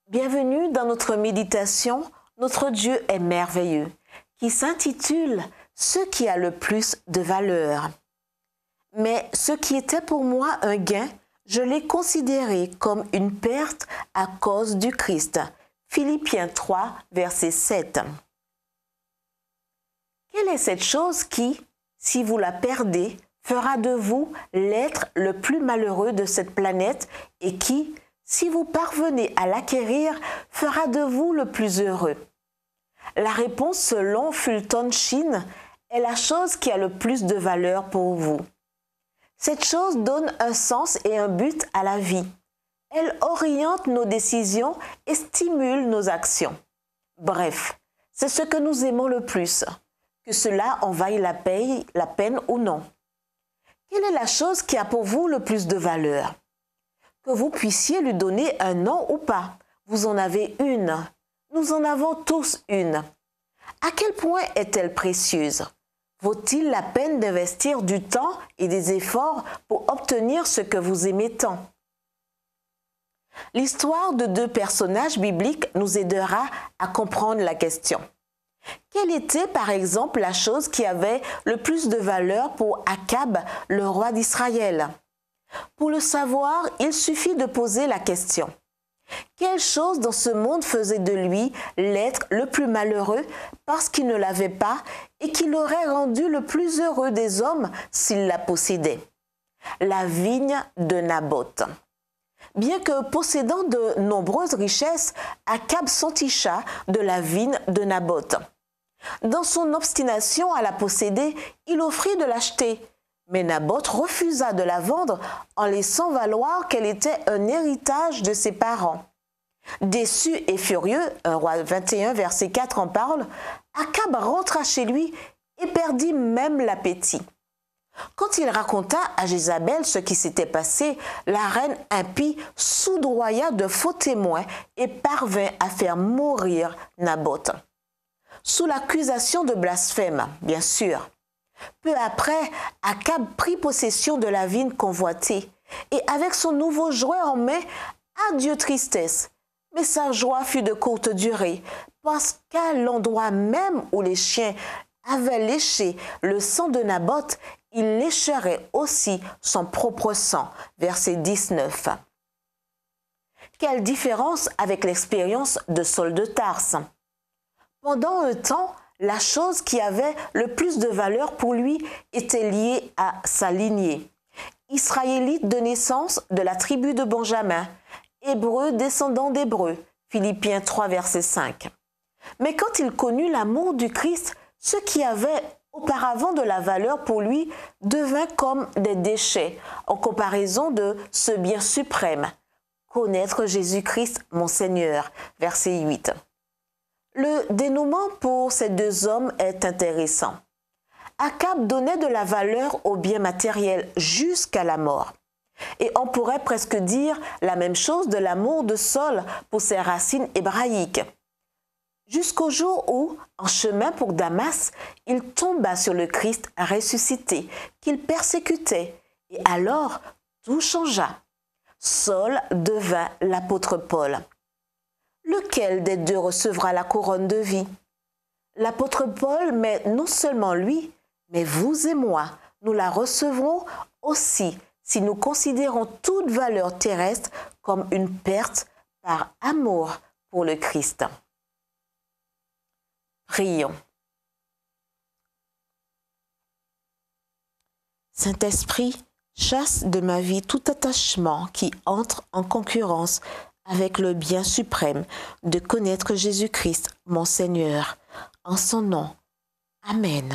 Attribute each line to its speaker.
Speaker 1: Bienvenue dans notre méditation « Notre Dieu est merveilleux » qui s'intitule « Ce qui a le plus de valeur ». Mais ce qui était pour moi un gain, je l'ai considéré comme une perte à cause du Christ. Philippiens 3, verset 7. Quelle est cette chose qui, si vous la perdez, fera de vous l'être le plus malheureux de cette planète et qui, si vous parvenez à l'acquérir, fera de vous le plus heureux? La réponse selon Fulton Sheen est la chose qui a le plus de valeur pour vous. Cette chose donne un sens et un but à la vie. Elle oriente nos décisions et stimule nos actions. Bref, c'est ce que nous aimons le plus, que cela en vaille la peine ou non. Quelle est la chose qui a pour vous le plus de valeur? Que vous puissiez lui donner un nom ou pas, vous en avez une. Nous en avons tous une. À quel point est-elle précieuse? Vaut-il la peine d'investir du temps et des efforts pour obtenir ce que vous aimez tant? L'histoire de deux personnages bibliques nous aidera à comprendre la question. Quelle était par exemple la chose qui avait le plus de valeur pour Akab, le roi d'Israël? Pour le savoir, il suffit de poser la question. Quelle chose dans ce monde faisait de lui l'être le plus malheureux parce qu'il ne l'avait pas et qui l'aurait rendu le plus heureux des hommes s'il la possédait? La vigne de Naboth. Bien que possédant de nombreuses richesses, Akab s'enticha de la vigne de Naboth. Dans son obstination à la posséder, il offrit de l'acheter. Mais Naboth refusa de la vendre en laissant valoir qu'elle était un héritage de ses parents. Déçu et furieux, 1 Roi 21, verset 4 en parle, Akab rentra chez lui et perdit même l'appétit. Quand il raconta à Jézabel ce qui s'était passé, la reine impie soudoya de faux témoins et parvint à faire mourir Naboth. Sous l'accusation de blasphème, bien sûr. Peu après, Akab prit possession de la vigne convoitée et avec son nouveau jouet en main, adieu tristesse. Mais sa joie fut de courte durée parce qu'à l'endroit même où les chiens avaient léché le sang de Naboth, il lécherait aussi son propre sang. Verset 19. Quelle différence avec l'expérience de Saul de Tarse. Pendant un temps, la chose qui avait le plus de valeur pour lui était liée à sa lignée. Israélite de naissance de la tribu de Benjamin, hébreu descendant d'Hébreux, Philippiens 3, verset 5. Mais quand il connut l'amour du Christ, ce qui avait auparavant de la valeur pour lui devint comme des déchets en comparaison de ce bien suprême. Connaître Jésus-Christ, mon Seigneur, verset 8. Le dénouement pour ces deux hommes est intéressant. Akab donnait de la valeur aux biens matériels jusqu'à la mort. Et on pourrait presque dire la même chose de l'amour de Saul pour ses racines hébraïques. Jusqu'au jour où, en chemin pour Damas, il tomba sur le Christ ressuscité, qu'il persécutait. Et alors, tout changea. Saul devint l'apôtre Paul. Lequel des deux recevra la couronne de vie? L'apôtre Paul, mais non seulement lui, mais vous et moi, nous la recevrons aussi si nous considérons toute valeur terrestre comme une perte par amour pour le Christ. Prions. Saint-Esprit, chasse de ma vie tout attachement qui entre en concurrence avec le bien suprême de connaître Jésus-Christ, mon Seigneur. En son nom. Amen.